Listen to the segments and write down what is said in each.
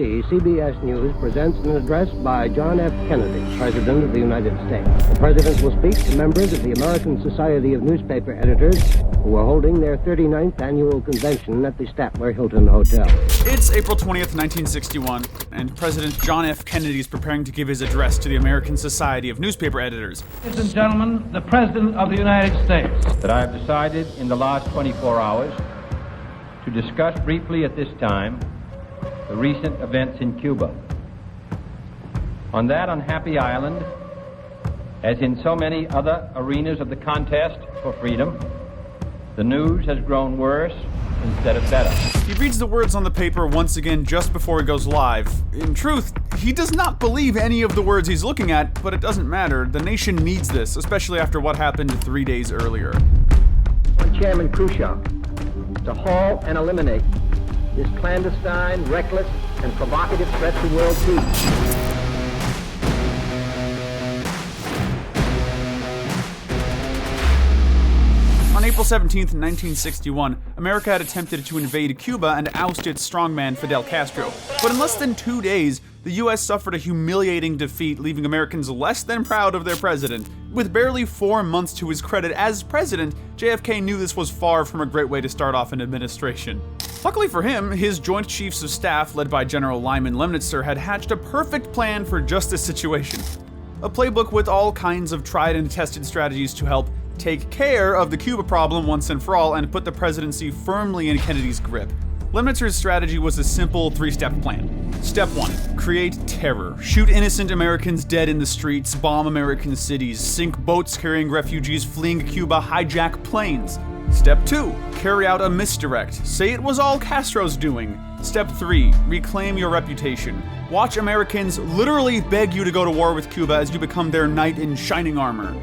CBS News presents an address by John F. Kennedy, President of the United States. The President will speak to members of the American Society of Newspaper Editors who are holding their 39th annual convention at the Statler Hilton Hotel. It's April 20th, 1961, and President John F. Kennedy is preparing to give his address to the American Society of Newspaper Editors. Ladies and gentlemen, the President of the United States. That I have decided in the last 24 hours to discuss briefly at this time the recent events in Cuba. On that unhappy island, as in so many other arenas of the contest for freedom, the news has grown worse instead of better. He reads the words on the paper once again just before he goes live. In truth, he does not believe any of the words he's looking at, but it doesn't matter. The nation needs this, especially after what happened 3 days earlier. On Chairman Khrushchev to halt and eliminate this clandestine, reckless, and provocative threat to world peace. On April 17th, 1961, America had attempted to invade Cuba and oust its strongman Fidel Castro. But in less than 2 days, the US suffered a humiliating defeat, leaving Americans less than proud of their president. With barely 4 months to his credit as president, JFK knew this was far from a great way to start off an administration. Luckily for him, his Joint Chiefs of Staff, led by General Lyman Lemnitzer, had hatched a perfect plan for just this situation. A playbook with all kinds of tried and tested strategies to help take care of the Cuba problem once and for all and put the presidency firmly in Kennedy's grip. Lemnitzer's strategy was a simple 3-step plan. Step 1. Create terror. Shoot innocent Americans dead in the streets, bomb American cities, sink boats carrying refugees fleeing Cuba, hijack planes. Step 2. Carry out a misdirect. Say it was all Castro's doing. Step 3. Reclaim your reputation. Watch Americans literally beg you to go to war with Cuba as you become their knight in shining armor.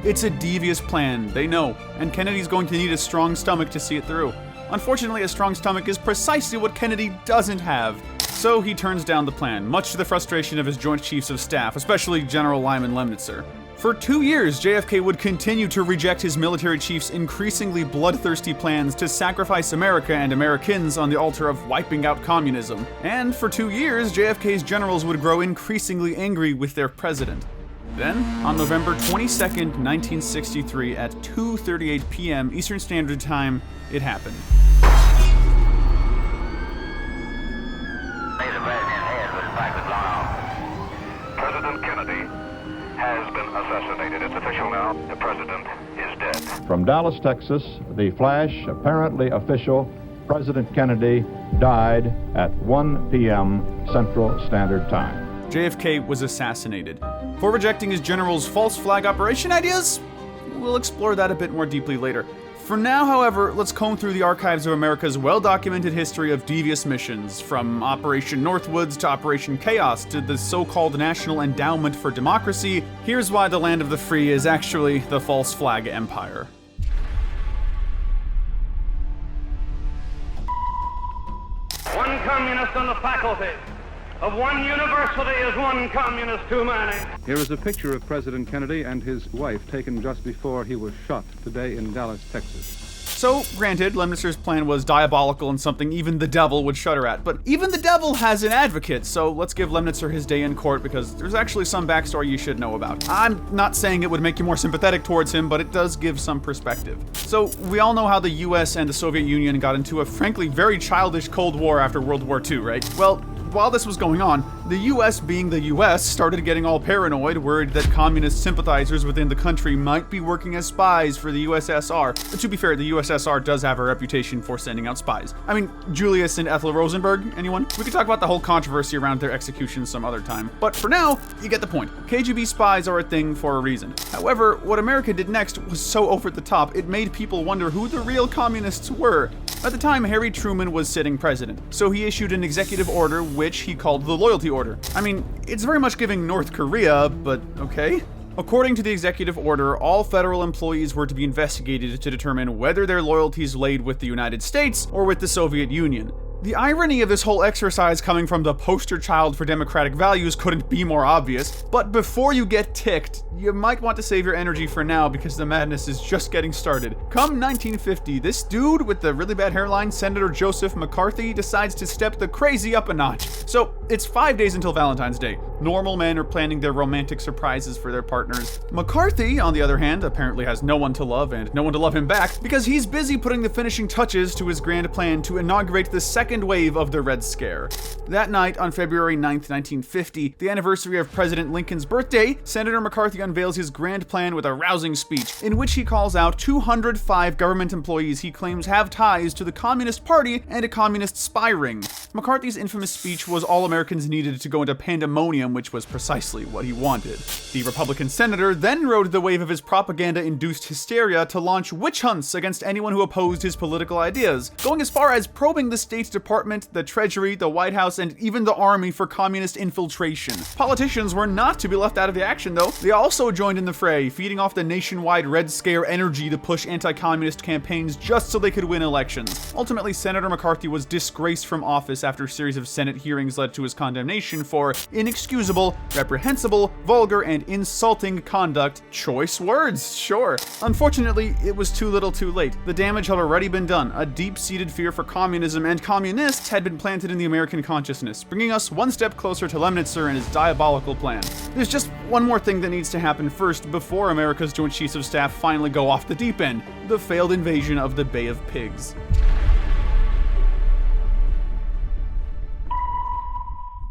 It's a devious plan, they know, and Kennedy's going to need a strong stomach to see it through. Unfortunately, a strong stomach is precisely what Kennedy doesn't have. So he turns down the plan, much to the frustration of his Joint Chiefs of Staff, especially General Lyman Lemnitzer. For 2 years, JFK would continue to reject his military chief's increasingly bloodthirsty plans to sacrifice America and Americans on the altar of wiping out communism. And for 2 years, JFK's generals would grow increasingly angry with their president. Then, on November 22nd, 1963, at 2:38 p.m. Eastern Standard Time, it happened. President Kennedy has been assassinated. It's official now. The president is dead. From Dallas, Texas, the flash, apparently official, President Kennedy died at 1 p.m. Central Standard Time. JFK was assassinated. For rejecting his general's false flag operation ideas? We'll explore that a bit more deeply later. For now, however, let's comb through the archives of America's well-documented history of devious missions, from Operation Northwoods to Operation Chaos to the so-called National Endowment for Democracy. Here's why the land of the free is actually the false flag empire. One communist on the faculty of one university is one communist too many. Here is a picture of President Kennedy and his wife taken just before he was shot today in Dallas, Texas. So, granted, Lemnitzer's plan was diabolical and something even the devil would shudder at, but even the devil has an advocate, so let's give Lemnitzer his day in court because there's actually some backstory you should know about. I'm not saying it would make you more sympathetic towards him, but it does give some perspective. So, we all know how the US and the Soviet Union got into a frankly very childish Cold War after World War II, right? Well, while this was going on, the US, being the US, started getting all paranoid, worried that communist sympathizers within the country might be working as spies for the USSR. But to be fair, the USSR does have a reputation for sending out spies. I mean, Julius and Ethel Rosenberg, anyone? We could talk about the whole controversy around their execution some other time. But for now, you get the point. KGB spies are a thing for a reason. However, what America did next was so over the top, it made people wonder who the real communists were. At the time, Harry Truman was sitting president, so he issued an executive order which he called the Loyalty Order. I mean, it's very much giving North Korea, but okay. According to the executive order, all federal employees were to be investigated to determine whether their loyalties laid with the United States or with the Soviet Union. The irony of this whole exercise coming from the poster child for democratic values couldn't be more obvious, but before you get ticked, you might want to save your energy for now because the madness is just getting started. Come 1950, this dude with the really bad hairline, Senator Joseph McCarthy, decides to step the crazy up a notch. So, it's 5 days until Valentine's Day. Normal men are planning their romantic surprises for their partners. McCarthy, on the other hand, apparently has no one to love and no one to love him back because he's busy putting the finishing touches to his grand plan to inaugurate the second wave of the Red Scare. That night, on February 9th, 1950, the anniversary of President Lincoln's birthday, Senator McCarthy unveils his grand plan with a rousing speech in which he calls out 205 government employees he claims have ties to the Communist Party and a communist spy ring. McCarthy's infamous speech was all Americans needed to go into pandemonium, which was precisely what he wanted. The Republican senator then rode the wave of his propaganda-induced hysteria to launch witch hunts against anyone who opposed his political ideas, going as far as probing the State Department, the Treasury, the White House, and even the Army for communist infiltration. Politicians were not to be left out of the action, though. They also joined in the fray, feeding off the nationwide Red Scare energy to push anti-communist campaigns just so they could win elections. Ultimately, Senator McCarthy was disgraced from office after a series of Senate hearings led to his condemnation for inexcusable, reprehensible, vulgar, and insulting conduct. Choice words, sure. Unfortunately, it was too little too late. The damage had already been done. A deep-seated fear for communism and communists had been planted in the American consciousness, bringing us one step closer to Lemnitzer and his diabolical plan. There's just one more thing that needs to happen first before America's Joint Chiefs of Staff finally go off the deep end: the failed invasion of the Bay of Pigs.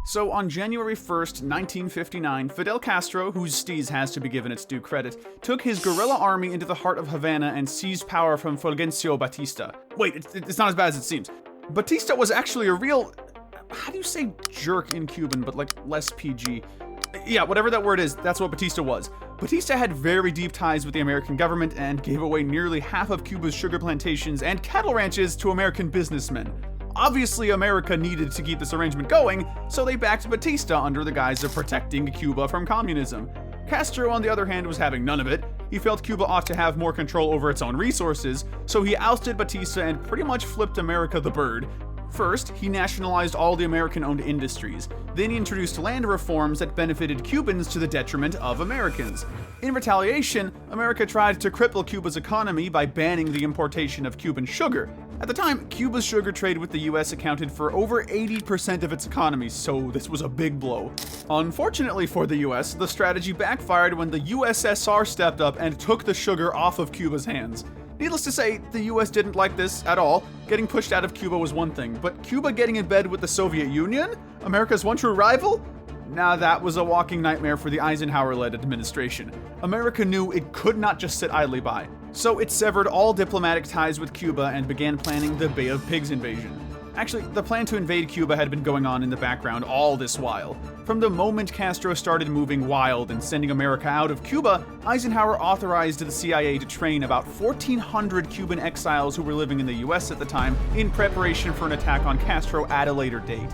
So on January 1st, 1959, Fidel Castro, whose steez has to be given its due credit, took his guerrilla army into the heart of Havana and seized power from Fulgencio Batista. Wait, it's not as bad as it seems. Batista was actually a real, how do you say jerk in Cuban, but like less PG? Yeah, whatever that word is, that's what Batista was. Batista had very deep ties with the American government and gave away nearly half of Cuba's sugar plantations and cattle ranches to American businessmen. Obviously, America needed to keep this arrangement going, so they backed Batista under the guise of protecting Cuba from communism. Castro, on the other hand, was having none of it. He felt Cuba ought to have more control over its own resources, so he ousted Batista and pretty much flipped America the bird. First, he nationalized all the American-owned industries. Then he introduced land reforms that benefited Cubans to the detriment of Americans. In retaliation, America tried to cripple Cuba's economy by banning the importation of Cuban sugar. At the time, Cuba's sugar trade with the US accounted for over 80% of its economy, so this was a big blow. Unfortunately for the US, the strategy backfired when the USSR stepped up and took the sugar off of Cuba's hands. Needless to say, the US didn't like this at all. Getting pushed out of Cuba was one thing, but Cuba getting in bed with the Soviet Union? America's one true rival? Nah, that was a walking nightmare for the Eisenhower-led administration. America knew it could not just sit idly by, so it severed all diplomatic ties with Cuba and began planning the Bay of Pigs invasion. Actually, the plan to invade Cuba had been going on in the background all this while. From the moment Castro started moving wild and sending America out of Cuba, Eisenhower authorized the CIA to train about 1,400 Cuban exiles who were living in the US at the time in preparation for an attack on Castro at a later date.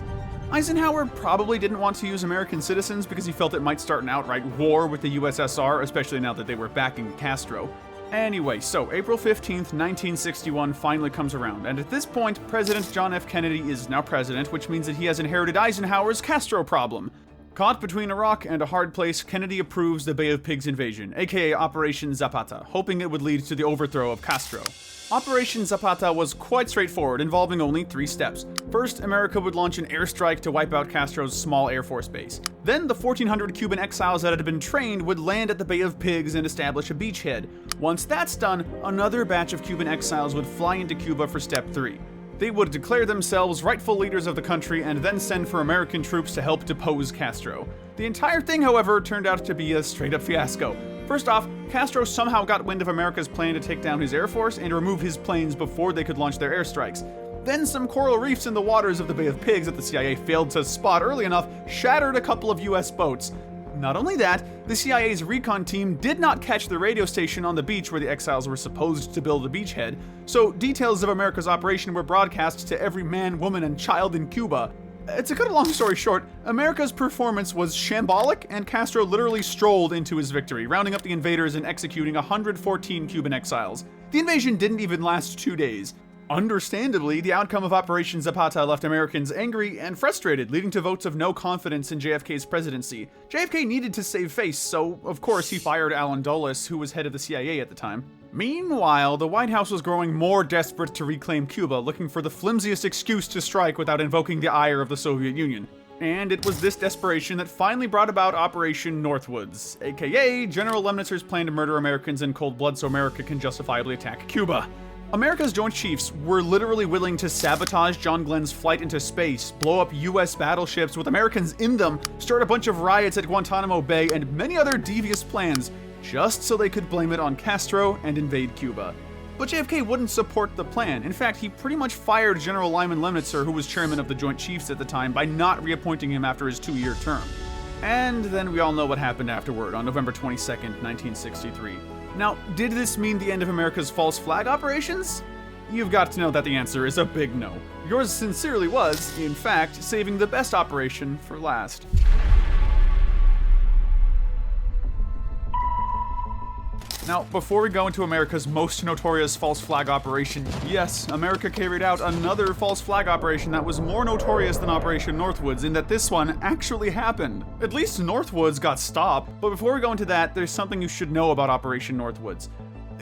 Eisenhower probably didn't want to use American citizens because he felt it might start an outright war with the USSR, especially now that they were backing Castro. Anyway, so April 15th, 1961 finally comes around, and at this point, President John F. Kennedy is now president, which means that he has inherited Eisenhower's Castro problem. Caught between a rock and a hard place, Kennedy approves the Bay of Pigs invasion, aka Operation Zapata, hoping it would lead to the overthrow of Castro. Operation Zapata was quite straightforward, involving only 3 steps. First, America would launch an airstrike to wipe out Castro's small Air Force base. Then, the 1,400 Cuban exiles that had been trained would land at the Bay of Pigs and establish a beachhead. Once that's done, another batch of Cuban exiles would fly into Cuba for step 3. They would declare themselves rightful leaders of the country and then send for American troops to help depose Castro. The entire thing, however, turned out to be a straight-up fiasco. First off, Castro somehow got wind of America's plan to take down his Air Force and remove his planes before they could launch their airstrikes. Then some coral reefs in the waters of the Bay of Pigs that the CIA failed to spot early enough shattered a couple of US boats. Not only that, the CIA's recon team did not catch the radio station on the beach where the exiles were supposed to build a beachhead, so details of America's operation were broadcast to every man, woman, and child in Cuba. To cut a long story short, America's performance was shambolic, and Castro literally strolled into his victory, rounding up the invaders and executing 114 Cuban exiles. The invasion didn't even last 2 days. Understandably, the outcome of Operation Zapata left Americans angry and frustrated, leading to votes of no confidence in JFK's presidency. JFK needed to save face, so of course he fired Allen Dulles, who was head of the CIA at the time. Meanwhile, the White House was growing more desperate to reclaim Cuba, looking for the flimsiest excuse to strike without invoking the ire of the Soviet Union. And it was this desperation that finally brought about Operation Northwoods, aka General Lemnitzer's plan to murder Americans in cold blood so America can justifiably attack Cuba. America's Joint Chiefs were literally willing to sabotage John Glenn's flight into space, blow up US battleships with Americans in them, start a bunch of riots at Guantanamo Bay, and many other devious plans, just so they could blame it on Castro and invade Cuba. But JFK wouldn't support the plan. In fact, he pretty much fired General Lyman Lemnitzer, who was chairman of the Joint Chiefs at the time, by not reappointing him after his 2-year term. And then we all know what happened afterward, on November 22nd, 1963. Now, did this mean the end of America's false flag operations? You've got to know that the answer is a big no. Yours sincerely was, in fact, saving the best operation for last. Now, before we go into America's most notorious false flag operation, yes, America carried out another false flag operation that was more notorious than Operation Northwoods in that this one actually happened. At least Northwoods got stopped, but before we go into that, there's something you should know about Operation Northwoods.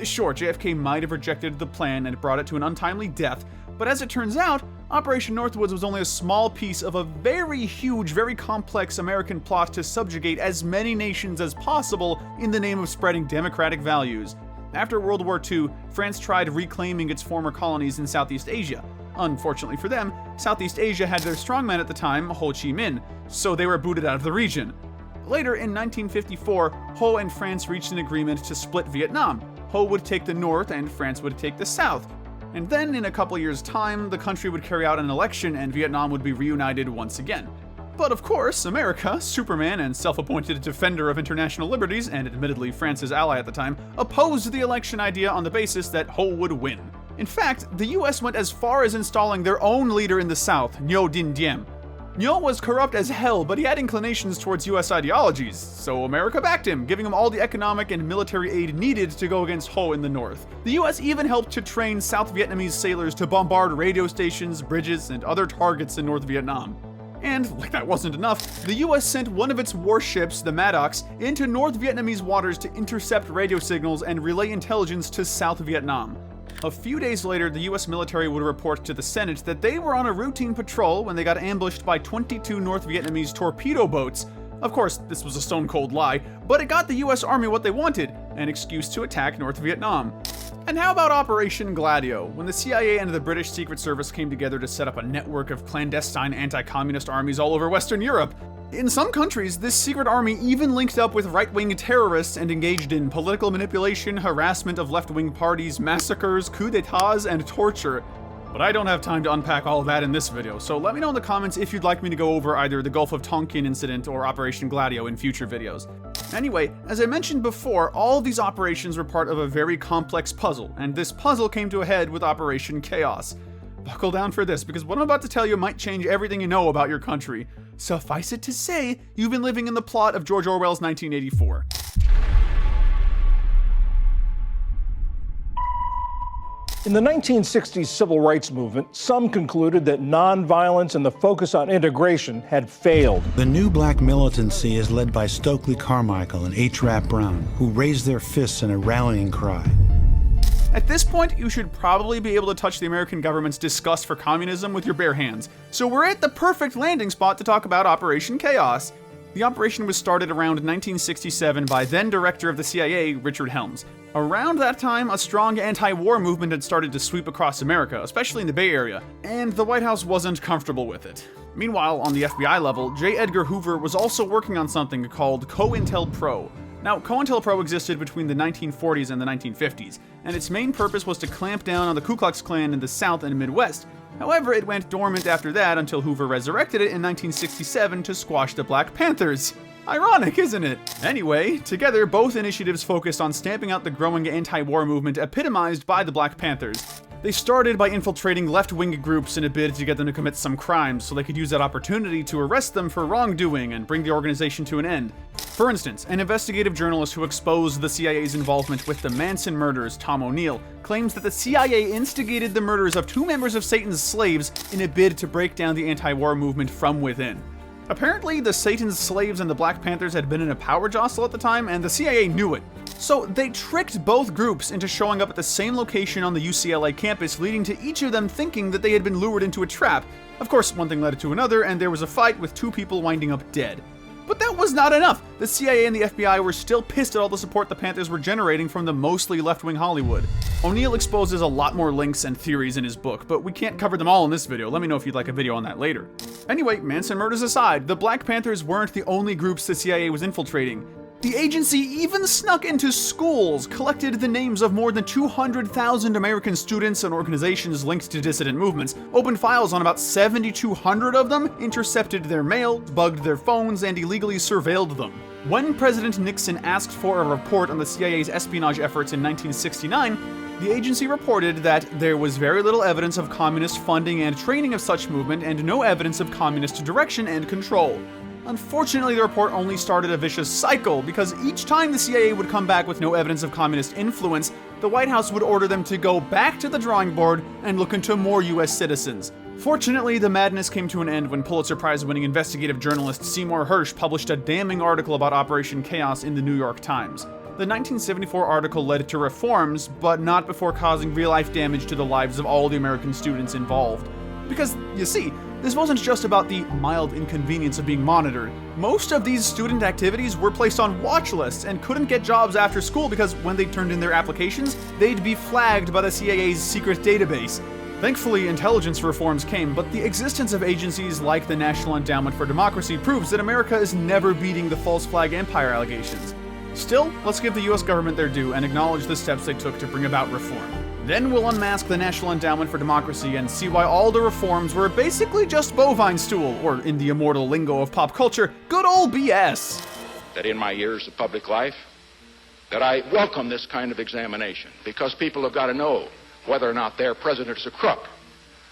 Sure, JFK might have rejected the plan and brought it to an untimely death, but as it turns out, Operation Northwoods was only a small piece of a very huge, very complex American plot to subjugate as many nations as possible in the name of spreading democratic values. After World War II, France tried reclaiming its former colonies in Southeast Asia. Unfortunately for them, Southeast Asia had their strongman at the time, Ho Chi Minh, so they were booted out of the region. Later, in 1954, Ho and France reached an agreement to split Vietnam. Ho would take the north and France would take the south. And then, in a couple years' time, the country would carry out an election and Vietnam would be reunited once again. But of course, America, Superman and self-appointed defender of international liberties, and admittedly France's ally at the time, opposed the election idea on the basis that Ho would win. In fact, the US went as far as installing their own leader in the South, Ngo Dinh Diem. Ngo was corrupt as hell, but he had inclinations towards US ideologies, so America backed him, giving him all the economic and military aid needed to go against Ho in the north. The US even helped to train South Vietnamese sailors to bombard radio stations, bridges, and other targets in North Vietnam. And, like that wasn't enough, the US sent one of its warships, the Maddox, into North Vietnamese waters to intercept radio signals and relay intelligence to South Vietnam. A few days later, the US military would report to the Senate that they were on a routine patrol when they got ambushed by 22 North Vietnamese torpedo boats. Of course, this was a stone-cold lie, but it got the US Army what they wanted, an excuse to attack North Vietnam. And how about Operation Gladio, when the CIA and the British Secret Service came together to set up a network of clandestine anti-communist armies all over Western Europe? In some countries, this secret army even linked up with right-wing terrorists and engaged in political manipulation, harassment of left-wing parties, massacres, coups d'etats, and torture. But I don't have time to unpack all of that in this video, so let me know in the comments if you'd like me to go over either the Gulf of Tonkin incident or Operation Gladio in future videos. Anyway, as I mentioned before, all of these operations were part of a very complex puzzle, and this puzzle came to a head with Operation Chaos. Buckle down for this, because what I'm about to tell you might change everything you know about your country. Suffice it to say, you've been living in the plot of George Orwell's 1984. In the 1960s civil rights movement, some concluded that nonviolence and the focus on integration had failed. The new black militancy is led by Stokely Carmichael and H. Rap Brown, who raised their fists in a rallying cry. At this point, you should probably be able to touch the American government's disgust for communism with your bare hands, so we're at the perfect landing spot to talk about Operation Chaos. The operation was started around 1967 by then-director of the CIA, Richard Helms. Around that time, a strong anti-war movement had started to sweep across America, especially in the Bay Area, and the White House wasn't comfortable with it. Meanwhile, on the FBI level, J. Edgar Hoover was also working on something called COINTELPRO. Now, COINTELPRO existed between the 1940s and the 1950s, and its main purpose was to clamp down on the Ku Klux Klan in the South and Midwest. However, it went dormant after that until Hoover resurrected it in 1967 to squash the Black Panthers. Ironic, isn't it? Anyway, together, both initiatives focused on stamping out the growing anti-war movement epitomized by the Black Panthers. They started by infiltrating left-wing groups in a bid to get them to commit some crimes so they could use that opportunity to arrest them for wrongdoing and bring the organization to an end. For instance, an investigative journalist who exposed the CIA's involvement with the Manson murders, Tom O'Neill, claims that the CIA instigated the murders of 2 members of Satan's slaves in a bid to break down the anti-war movement from within. Apparently, the Satan's slaves and the Black Panthers had been in a power jostle at the time, and the CIA knew it. So they tricked both groups into showing up at the same location on the UCLA campus, leading to each of them thinking that they had been lured into a trap. Of course, one thing led to another, and there was a fight with 2 people winding up dead. But that was not enough. The CIA and the FBI were still pissed at all the support the Panthers were generating from the mostly left-wing Hollywood. O'Neill exposes a lot more links and theories in his book, but we can't cover them all in this video. Let me know if you'd like a video on that later. Anyway, Manson murders aside, the Black Panthers weren't the only groups the CIA was infiltrating. The agency even snuck into schools, collected the names of more than 200,000 American students and organizations linked to dissident movements, opened files on about 7,200 of them, intercepted their mail, bugged their phones, and illegally surveilled them. When President Nixon asked for a report on the CIA's espionage efforts in 1969, the agency reported that there was very little evidence of communist funding and training of such movement and no evidence of communist direction and control. Unfortunately, the report only started a vicious cycle, because each time the CIA would come back with no evidence of communist influence, the White House would order them to go back to the drawing board and look into more US citizens. Fortunately, the madness came to an end when Pulitzer Prize-winning investigative journalist Seymour Hersh published a damning article about Operation Chaos in the New York Times. The 1974 article led to reforms, but not before causing real-life damage to the lives of all the American students involved. Because, you see, this wasn't just about the mild inconvenience of being monitored. Most of these student activities were placed on watch lists and couldn't get jobs after school because when they turned in their applications, they'd be flagged by the CIA's secret database. Thankfully, intelligence reforms came, but the existence of agencies like the National Endowment for Democracy proves that America is never beating the false flag empire allegations. Still, let's give the US government their due and acknowledge the steps they took to bring about reform. Then we'll unmask the National Endowment for Democracy and see why all the reforms were basically just bovine stool, or in the immortal lingo of pop culture, good old BS. That in my years of public life, that I welcome this kind of examination, because people have got to know whether or not their president's a crook.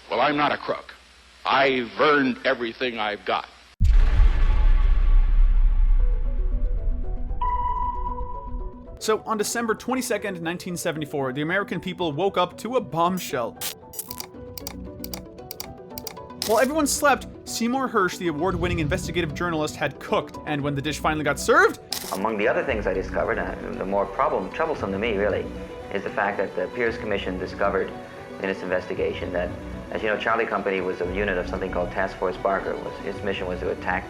Well, I'm not a crook. I've earned everything I've got. So, on December 22nd, 1974, the American people woke up to a bombshell. While everyone slept, Seymour Hersh, the award-winning investigative journalist, had cooked, and when the dish finally got served... Among the other things I discovered, the more troublesome to me, really, is the fact that the Pierce Commission discovered in its investigation that, as you know, Charlie Company was a unit of something called Task Force Barker. Its mission was to attack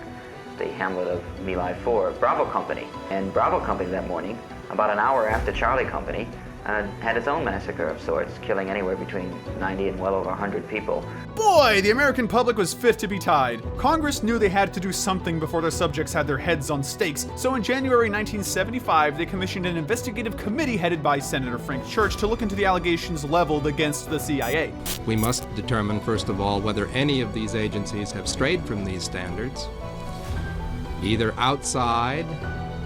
the hamlet of My Lai 4, Bravo Company. And Bravo Company that morning, about an hour after Charlie Company, had its own massacre of sorts, killing anywhere between 90 and well over 100 people. Boy, the American public was fit to be tied. Congress knew they had to do something before their subjects had their heads on stakes, so in January 1975, they commissioned an investigative committee headed by Senator Frank Church to look into the allegations leveled against the CIA. We must determine, first of all, whether any of these agencies have strayed from these standards, either outside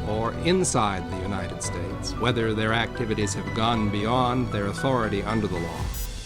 or inside the United States, whether their activities have gone beyond their authority under the law.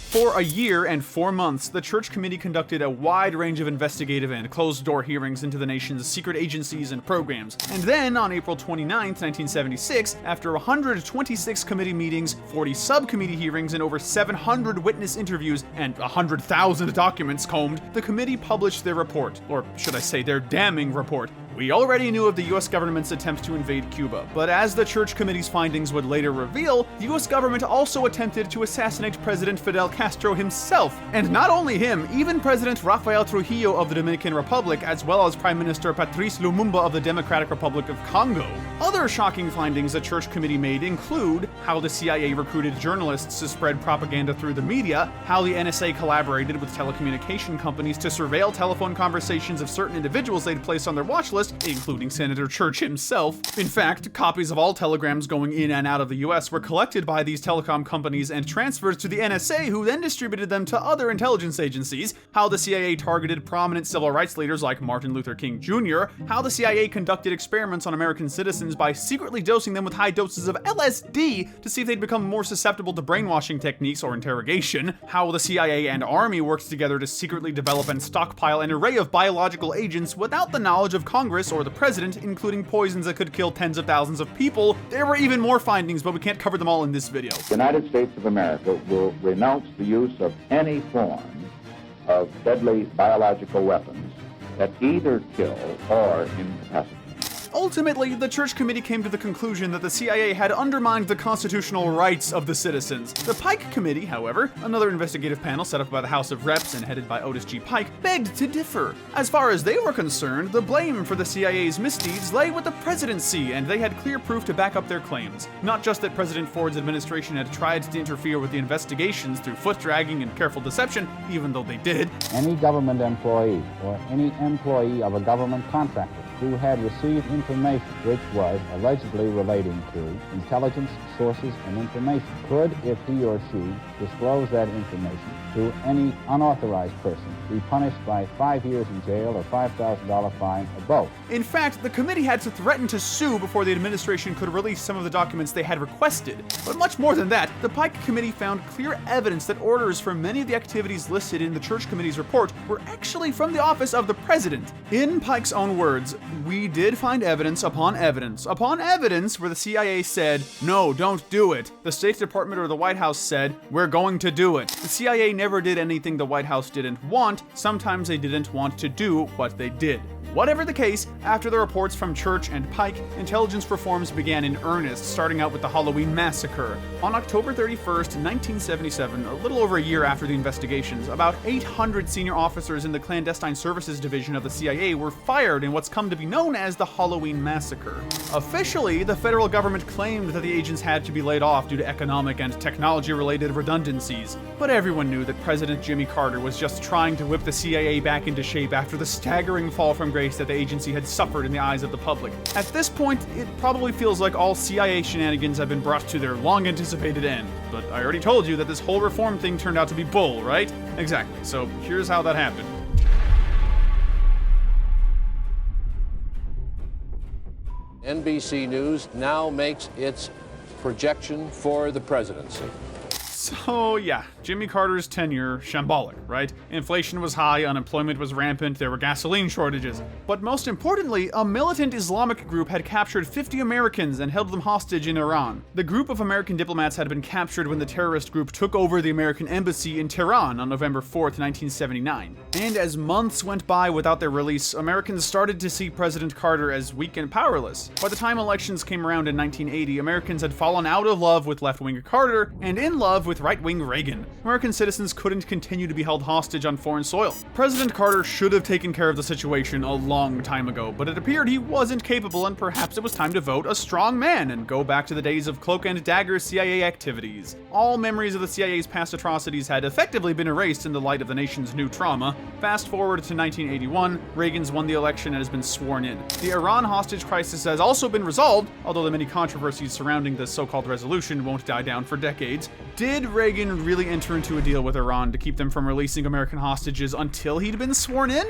For a year and 4 months, the Church Committee conducted a wide range of investigative and closed-door hearings into the nation's secret agencies and programs. And then, on April 29, 1976, after 126 committee meetings, 40 subcommittee hearings, and over 700 witness interviews, and 100,000 documents combed, the committee published their report, or should I say their damning report. We already knew of the US government's attempt to invade Cuba, but as the Church Committee's findings would later reveal, the US government also attempted to assassinate President Fidel Castro himself. And not only him, even President Rafael Trujillo of the Dominican Republic, as well as Prime Minister Patrice Lumumba of the Democratic Republic of Congo. Other shocking findings the Church Committee made include how the CIA recruited journalists to spread propaganda through the media, how the NSA collaborated with telecommunication companies to surveil telephone conversations of certain individuals they'd placed on their watch list, including Senator Church himself. In fact, copies of all telegrams going in and out of the US were collected by these telecom companies and transferred to the NSA, who then distributed them to other intelligence agencies, how the CIA targeted prominent civil rights leaders like Martin Luther King Jr., how the CIA conducted experiments on American citizens by secretly dosing them with high doses of LSD to see if they'd become more susceptible to brainwashing techniques or interrogation, how the CIA and Army worked together to secretly develop and stockpile an array of biological agents without the knowledge of Congress Congress or the president, including poisons that could kill tens of thousands of people. There were even more findings, but we can't cover them all in this video. The United States of America will renounce the use of any form of deadly biological weapons that either kill or incapacitate. Ultimately, the Church Committee came to the conclusion that the CIA had undermined the constitutional rights of the citizens. The Pike Committee, however, another investigative panel set up by the House of Reps and headed by Otis G. Pike, begged to differ. As far as they were concerned, the blame for the CIA's misdeeds lay with the presidency, and they had clear proof to back up their claims. Not just that President Ford's administration had tried to interfere with the investigations through foot-dragging and careful deception, even though they did. Any government employee or any employee of a government contractor who had received information which was allegedly relating to intelligence sources and information could, if he or she disclosed that information to any unauthorized person, be punished by 5 years in jail or $5,000 fine or both. In fact, the committee had to threaten to sue before the administration could release some of the documents they had requested. But much more than that, the Pike Committee found clear evidence that orders for many of the activities listed in the Church Committee's report were actually from the office of the president. In Pike's own words, "We did find evidence upon evidence where the CIA said, 'No, don't do it.' The State Department or the White House said, 'We're going to do it.' The CIA never did anything the White House didn't want. Sometimes they didn't want to do what they did." Whatever the case, after the reports from Church and Pike, intelligence reforms began in earnest, starting out with the Halloween Massacre. On October 31st, 1977, a little over a year after the investigations, about 800 senior officers in the Clandestine Services Division of the CIA were fired in what's come to be known as the Halloween Massacre. Officially, the federal government claimed that the agents had to be laid off due to economic and technology-related redundancies, but everyone knew that President Jimmy Carter was just trying to whip the CIA back into shape after the staggering fall from grace that the agency had suffered in the eyes of the public. At this point, it probably feels like all CIA shenanigans have been brought to their long-anticipated end. But I already told you that this whole reform thing turned out to be bull, right? Exactly, so here's how that happened. NBC News now makes its projection for the presidency. So yeah, Jimmy Carter's tenure, shambolic, right? Inflation was high, unemployment was rampant, there were gasoline shortages. But most importantly, a militant Islamic group had captured 50 Americans and held them hostage in Iran. The group of American diplomats had been captured when the terrorist group took over the American embassy in Tehran on November 4th, 1979. And as months went by without their release, Americans started to see President Carter as weak and powerless. By the time elections came around in 1980, Americans had fallen out of love with left-wing Carter and in love with right-wing Reagan. American citizens couldn't continue to be held hostage on foreign soil. President Carter should have taken care of the situation a long time ago, but it appeared he wasn't capable, and perhaps it was time to vote a strong man and go back to the days of cloak and dagger CIA activities. All memories of the CIA's past atrocities had effectively been erased in the light of the nation's new trauma. Fast forward to 1981, Reagan's won the election and has been sworn in. The Iran hostage crisis has also been resolved, although the many controversies surrounding the so-called resolution won't die down for decades. Did Reagan really enter into a deal with Iran to keep them from releasing American hostages until he'd been sworn in?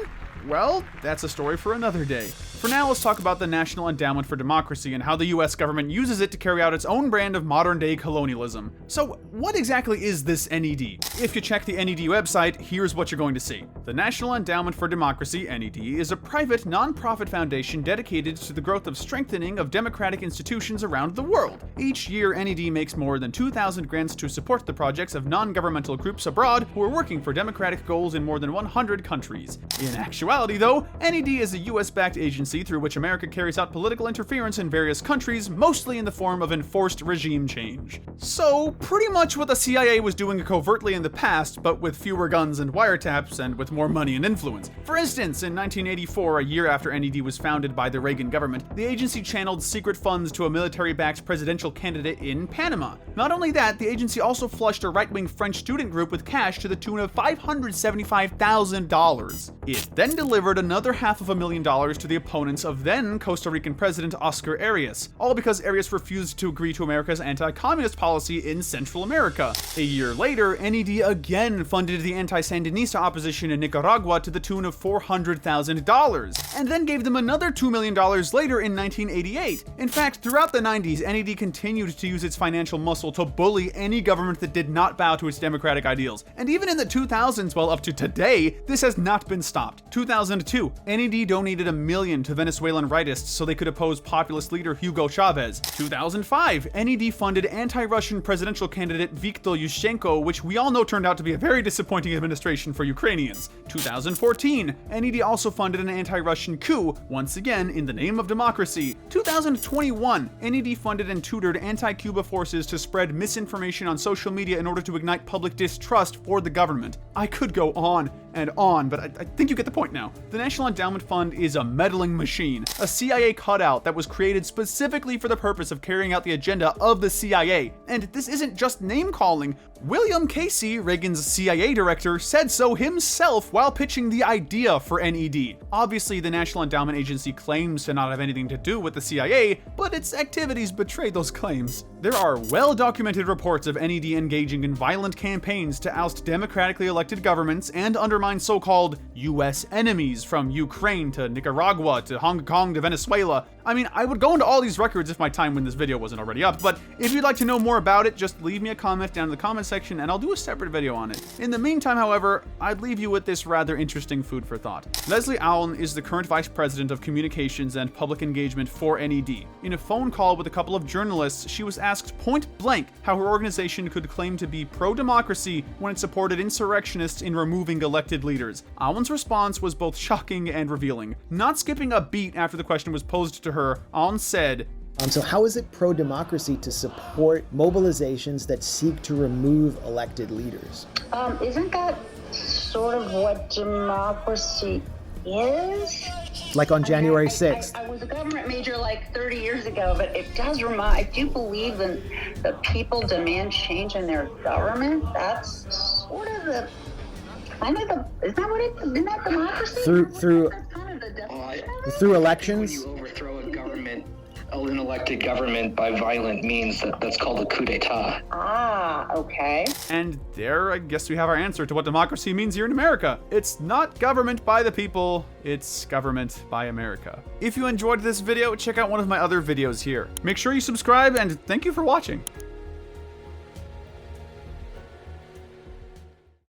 Well, that's a story for another day. For now, let's talk about the National Endowment for Democracy and how the US government uses it to carry out its own brand of modern-day colonialism. So, what exactly is this NED? If you check the NED website, here's what you're going to see. The National Endowment for Democracy, NED, is a private, non-profit foundation dedicated to the growth of strengthening of democratic institutions around the world. Each year, NED makes more than 2,000 grants to support the projects of non-governmental groups abroad who are working for democratic goals in more than 100 countries. In actuality, though, NED is a US-backed agency through which America carries out political interference in various countries, mostly in the form of enforced regime change. So, pretty much what the CIA was doing covertly in the past, but with fewer guns and wiretaps, and with more money and influence. For instance, in 1984, a year after NED was founded by the Reagan government, the agency channeled secret funds to a military-backed presidential candidate in Panama. Not only that, the agency also flushed a right-wing French student group with cash to the tune of $575,000. It then delivered another $500,000 to the opponents of then Costa Rican President Oscar Arias, all because Arias refused to agree to America's anti-communist policy in Central America. A year later, NED again funded the anti-Sandinista opposition in Nicaragua to the tune of $400,000, and then gave them another $2 million later in 1988. In fact, throughout the 90s, NED continued to use its financial muscle to bully any government that did not bow to its democratic ideals. And even in the 2000s, well, up to today, this has not been stopped. 2002, NED donated $1 million to Venezuelan rightists so they could oppose populist leader Hugo Chavez. 2005, NED funded anti-Russian presidential candidate Viktor Yushchenko, which we all know turned out to be a very disappointing administration for Ukrainians. 2014, NED also funded an anti-Russian coup, once again in the name of democracy. 2021, NED funded and tutored anti-Cuba forces to spread misinformation on social media in order to ignite public distrust for the government. I could go on and on, but I think you get the point now. The National Endowment Fund is a meddling machine, a CIA cutout that was created specifically for the purpose of carrying out the agenda of the CIA. And this isn't just name-calling. William Casey, Reagan's CIA director, said so himself while pitching the idea for NED. Obviously, the National Endowment Agency claims to not have anything to do with the CIA, but its activities betray those claims. There are well-documented reports of NED engaging in violent campaigns to oust democratically elected governments and undermine so-called US enemies, from Ukraine to Nicaragua to Hong Kong to Venezuela. I mean, I would go into all these records if my time when this video wasn't already up, but if you'd like to know more about it, just leave me a comment down in the comment section and I'll do a separate video on it. In the meantime, however, I'd leave you with this rather interesting food for thought. Leslie Allen is the current Vice President of Communications and Public Engagement for NED. In a phone call with a couple of journalists, she was asked point blank how her organization could claim to be pro-democracy when it supported insurrectionists in removing elected leaders. Allen's response was both shocking and revealing. Not skipping a beat after the question was posed to her, Allen said, So how is it pro-democracy to support mobilizations that seek to remove elected leaders? Isn't that sort of what democracy is? Like on January 6th. I was a government major like 30 years ago, but it does remind, I do believe that people demand change in their government. That's sort of the, kind of the, isn't that what it, isn't that democracy? Through elections. When you overthrow a government, an elected government by violent means, that's called a coup d'etat. Ah, okay. And there, I guess we have our answer to what democracy means here in America. It's not government by the people, it's government by America. If you enjoyed this video, check out one of my other videos here. Make sure you subscribe, and thank you for watching.